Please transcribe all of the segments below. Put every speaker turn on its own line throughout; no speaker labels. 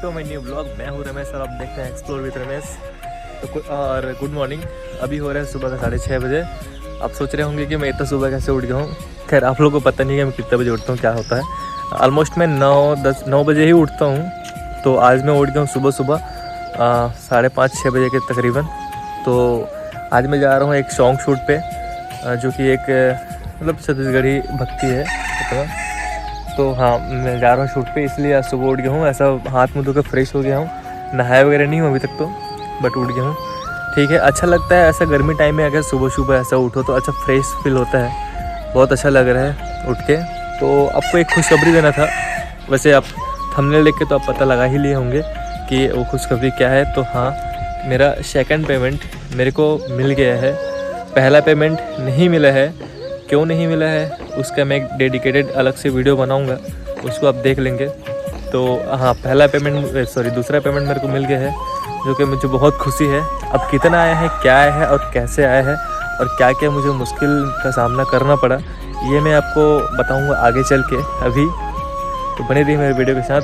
To my new blog. मैं हूँ रमेश और आप देखते हैं एक्सप्लोर विद रमेश। तो और गुड मॉर्निंग। अभी हो रहा है सुबह का 6:30 बजे। आप सोच रहे होंगे कि मैं इतना सुबह कैसे उठ गया हूँ। खैर आप लोगों को पता नहीं है मैं कितने बजे उठता हूँ, क्या होता है। ऑलमोस्ट मैं 9 बजे ही उठता हूँ। तो आज मैं उठ गया हूँ सुबह 5:30-6 बजे के तकरीबन। तो आज मैं जा रहा हूँ एक सॉन्ग शूट पे, जो कि एक मतलब छत्तीसगढ़ी भक्ति है। तो हाँ, मैं जा रहा हूँ शूट पे, इसलिए आज सुबह उठ गया हूँ। ऐसा हाथ मुँह धो के फ्रेश हो गया हूँ, नहाया वगैरह नहीं हूँ अभी तक तो, बट उठ गया हूँ। ठीक है, अच्छा लगता है ऐसा गर्मी टाइम में अगर सुबह सुबह ऐसा उठो तो अच्छा फ्रेश फील होता है, बहुत अच्छा लग रहा है उठ के। तो आपको एक खुशखबरी देना था। वैसे आप थंबनेल देख के तो आप पता लगा ही लिए होंगे कि वो खुशखबरी क्या है। तो हाँ, मेरा सेकंड पेमेंट मेरे को मिल गया है। पहला पेमेंट नहीं मिला है। क्यों नहीं मिला है उसका मैं एक डेडिकेटेड अलग से वीडियो बनाऊंगा, उसको आप देख लेंगे। तो हाँ, दूसरा पेमेंट मेरे को मिल गया है, जो कि मुझे बहुत खुशी है। अब कितना आया है, क्या आया है और कैसे आया है और क्या क्या मुझे मुश्किल का सामना करना पड़ा, ये मैं आपको बताऊंगा आगे चल के। अभी तो बने रहिए मेरे वीडियो के साथ।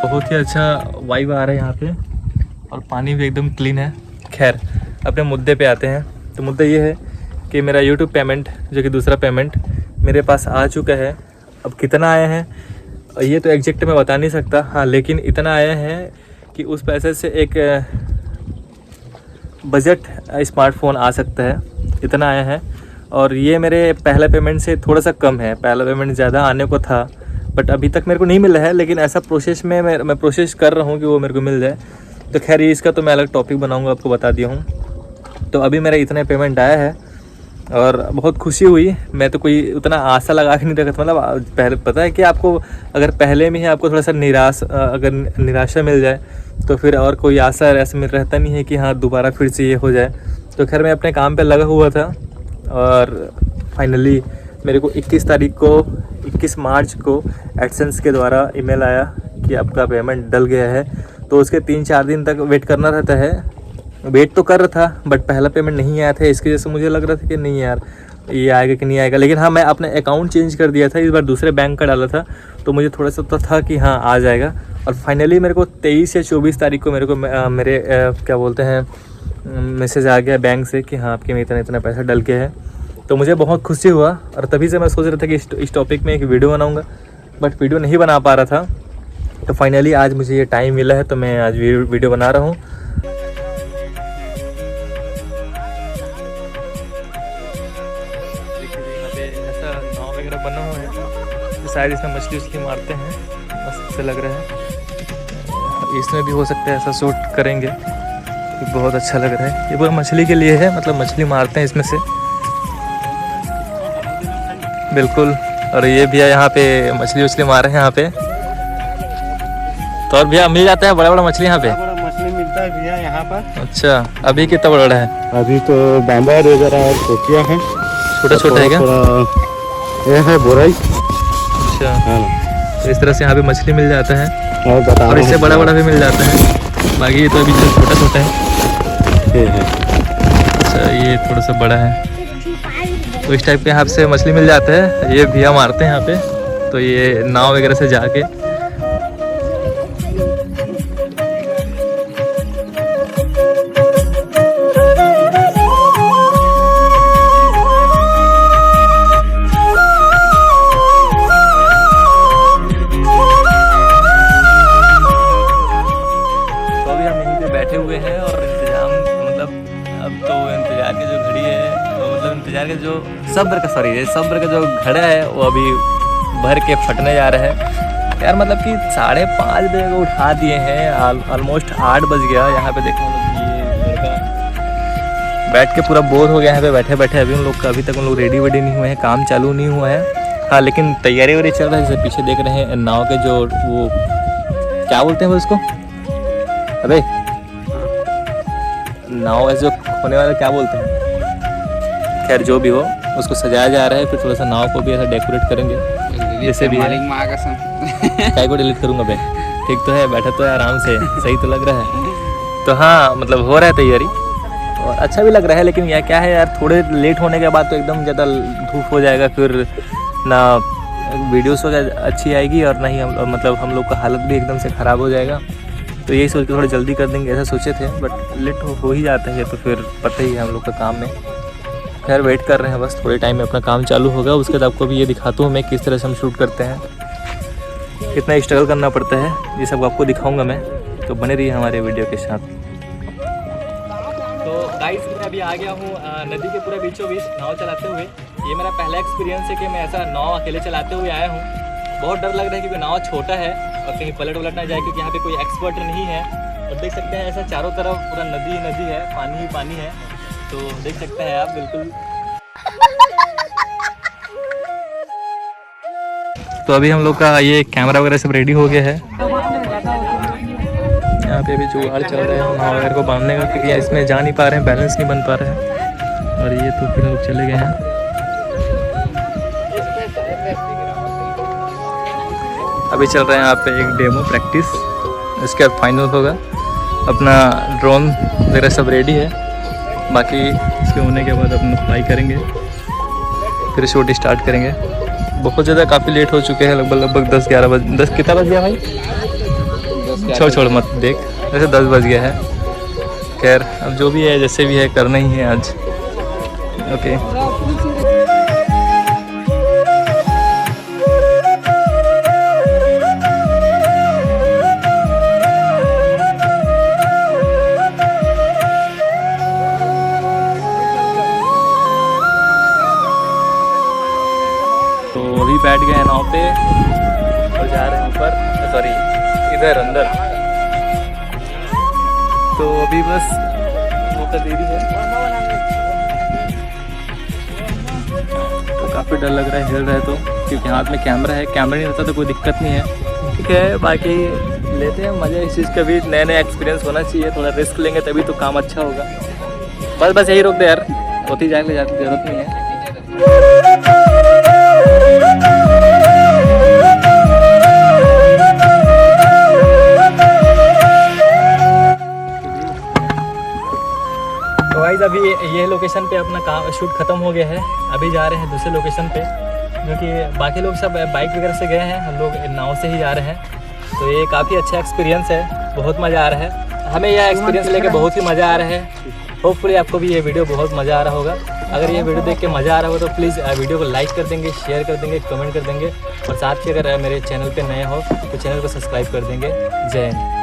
बहुत ही अच्छा वाइब आ रहा है यहाँ पे और पानी भी एकदम क्लीन है। खैर अपने मुद्दे पे आते हैं। तो मुद्दा ये है कि मेरा यूट्यूब पेमेंट, जो कि दूसरा पेमेंट मेरे पास आ चुका है। अब कितना आया है ये तो एग्जैक्ट मैं बता नहीं सकता, हाँ, लेकिन इतना आया है कि उस पैसे से एक बजट स्मार्टफोन आ सकता है, इतना आया है। और ये मेरे पहला पेमेंट से थोड़ा सा कम है। पहला पेमेंट ज़्यादा आने को था, बट अभी तक मेरे को नहीं मिला है। लेकिन ऐसा प्रोसेस में मैं प्रोसेस कर रहा हूँ कि वो मेरे को मिल जाए। तो खैर ये इसका तो मैं अलग टॉपिक बनाऊँगा, आपको बता दिया हूँ। तो अभी मेरा इतना पेमेंट आया है और बहुत खुशी हुई। मैं तो कोई उतना आशा लगा के नहीं रखा था। मतलब पहले पता है कि आपको अगर पहले में ही आपको थोड़ा सा निराशा मिल जाए तो फिर और कोई आशा ऐसे में रहता नहीं है कि हाँ दोबारा फिर से ये हो जाए। तो खैर मैं अपने काम पे लगा हुआ था और फाइनली मेरे को 21 मार्च को एडसेंस के द्वारा ईमेल आया कि आपका पेमेंट डल गया है। तो उसके 3-4 दिन तक वेट करना रहता है। वेट तो कर रहा था, बट पहला पेमेंट नहीं आया था। इसकी वजह से मुझे लग रहा था कि नहीं यार ये आएगा कि नहीं आएगा। लेकिन हाँ, मैं अपने अकाउंट चेंज कर दिया था, इस बार दूसरे बैंक का डाला था, तो मुझे थोड़ा सा तो था कि हाँ आ जाएगा। और फाइनली मेरे को 23 या 24 तारीख को मेरे क्या बोलते हैं मैसेज आ गया बैंक से कि हाँ आपके में इतना पैसा डल गया है। तो मुझे बहुत खुशी हुआ और तभी से मैं सोच रहा था कि इस टॉपिक में एक वीडियो बनाऊंगा, बट वीडियो नहीं बना पा रहा था। तो फाइनली आज मुझे ये टाइम मिला है, तो मैं आज वीडियो बना रहा हूँ। ऐसा नाव वगैरह बना हुआ है, तो शायद इसमें मछली मारते हैं, मस्त से लग रहा है। इसमें भी हो सकता है ऐसा शूट करेंगे, बहुत अच्छा लग रहा है। ये पूरा मछली के लिए है, मतलब मछली मारते हैं इसमें से, बिल्कुल। और ये भैया यहाँ पे मछली मार रहे हैं यहाँ पे। तो और भैया मिल जाता है बड़ा मछली यहाँ पे?
बड़ा मछली मिलता है भैया यहाँ पर।
अच्छा, अभी कितना बड़ा है?
अभी तो बांबा वगैरह और कोकिया है,
छोटा है क्या?
ये है बोराई।
अच्छा हाँ, तो इस तरह से यहाँ पे मछली मिल जाता है
और
इससे बड़ा भी मिल जाता है। बाकी ये तो अभी छोटा है। अच्छा, ये थोड़ा सा बड़ा है। तो इस टाइप के यहाँ से मछली मिल जाते हैं। ये भैया मारते हैं यहाँ पे, तो ये नाव वगैरह से जाके तो अभी हम यहीं पे बैठे हुए हैं और इंतजाम, मतलब अब तो इंतजार की जो घड़ी है, मतलब इंतजार का जो सब्र का जो घड़ा है वो अभी भर के फटने जा रहा है यार। मतलब कि 5:30 बजे को उठा दिए हैं, ऑलमोस्ट 8 बज गया। यहाँ पे देखो ये लड़का बैठ के पूरा बोर हो गया यहाँ पे बैठे। अभी उन लोग का अभी तक रेडी वेडी नहीं हुए हैं, काम चालू नहीं हुआ है। हाँ, लेकिन तैयारी वारी चल रहा है। जैसे पीछे देख रहे हैं नाव के जो वो क्या बोलते हैं वो उसको, अबे नाव ऐसे जो होने वाला क्या बोलते हैं, खैर जो भी हो उसको सजाया जा रहा है। फिर थोड़ा सा नाव को भी ऐसा डेकोरेट करेंगे जैसे भी है। काय को डिलीट करूँगा मैं, ठीक तो है, बैठा तो है आराम से, सही तो लग रहा है। तो हाँ मतलब हो रहा है तैयारी और अच्छा भी लग रहा है। लेकिन यह क्या है यार, थोड़े लेट होने के बाद तो एकदम ज़्यादा धूप हो जाएगा, फिर ना वीडियोस वगैरह अच्छी आएगी और ना ही मतलब हम लोग का हालत भी एकदम से ख़राब हो जाएगा। तो यही सोच के थोड़ा जल्दी कर देंगे ऐसा सोचे थे, बट लेट हो ही जाता है तो फिर पता ही है हम लोग का काम में। खैर वेट कर रहे हैं, बस थोड़े टाइम में अपना काम चालू होगा। उसके बाद आपको भी ये दिखाता हूँ मैं किस तरह से हम शूट करते हैं, कितना स्ट्रगल करना पड़ता है, ये सब आपको दिखाऊंगा मैं। तो बने रहिए हमारे वीडियो के साथ। तो गाइस मैं अभी आ गया हूँ नदी के पूरा बीचों बीच नाव चलाते हुए। ये मेरा पहला एक्सपीरियंस है कि मैं ऐसा नाव अकेले चलाते हुए आया हूँ। बहुत डर लग रहा है क्योंकि नाव छोटा है और कहीं पलट वलट ना जाए, क्योंकि यहाँ पे कोई एक्सपर्ट नहीं है। और देख सकते हैं ऐसा चारों तरफ पूरा नदी नदी है, पानी ही पानी है। तो देख सकते हैं आप बिल्कुल। तो अभी हम लोग का ये कैमरा वगैरह सब रेडी हो गया है। यहाँ पे अभी जुगाड़ चल रहा है नाव वगैरह को बांधने का, क्योंकि इसमें जा नहीं पा रहे हैं, बैलेंस नहीं बन पा रहा है। और ये तो फिर लोग चले गए हैं। अभी चल रहा है यहाँ पे एक डेमो प्रैक्टिस, इसके बाद फाइनल होगा। अपना ड्रोन वगैरह सब रेडी है, बाकी इसके होने के बाद अपना फ्लाई करेंगे, फिर शूट स्टार्ट करेंगे। बहुत ज़्यादा काफ़ी लेट हो चुके हैं, लगभग 10-11 बज 10 कितना बज गया भाई? छोड़ मत देख, वैसे 10 बज गया है। खैर अब जो भी है जैसे भी है करना ही है आज। ओके तो अभी बैठ गए हैं नाव पे और जा रहे हैं ऊपर, सॉरी इधर अंदर। तो अभी बस मौका दे रही है। तो काफ़ी डर लग रहा है हिल रहा है तो, क्योंकि हाथ में कैमरा है। कैमरा नहीं रहता तो कोई दिक्कत नहीं है, ठीक है। बाकी लेते हैं मज़ा इस चीज़ का भी, नए नए एक्सपीरियंस होना चाहिए। थोड़ा रिस्क लेंगे तभी तो काम अच्छा होगा। बस यही रोक दे यार, होती जाने की ज़रूरत नहीं है। तो गाइस अभी ये लोकेशन पे अपना काम शूट ख़त्म हो गया है। अभी जा रहे हैं दूसरे लोकेशन पे, क्योंकि बाकी लोग सब बाइक वगैरह से गए हैं, हम लोग नाव से ही जा रहे हैं। तो ये काफ़ी अच्छा एक्सपीरियंस है, बहुत मज़ा आ रहा है हमें। यह एक्सपीरियंस लेके बहुत ही मज़ा आ रहा है। होपफुली आपको भी ये वीडियो बहुत मज़ा आ रहा होगा। अगर ये वीडियो देख के मज़ा आ रहा हो तो प्लीज़ वीडियो को लाइक कर देंगे, शेयर कर देंगे, कमेंट कर देंगे। और साथ ही अगर मेरे चैनल पे नए हो तो चैनल को सब्सक्राइब कर देंगे। जय हिंद।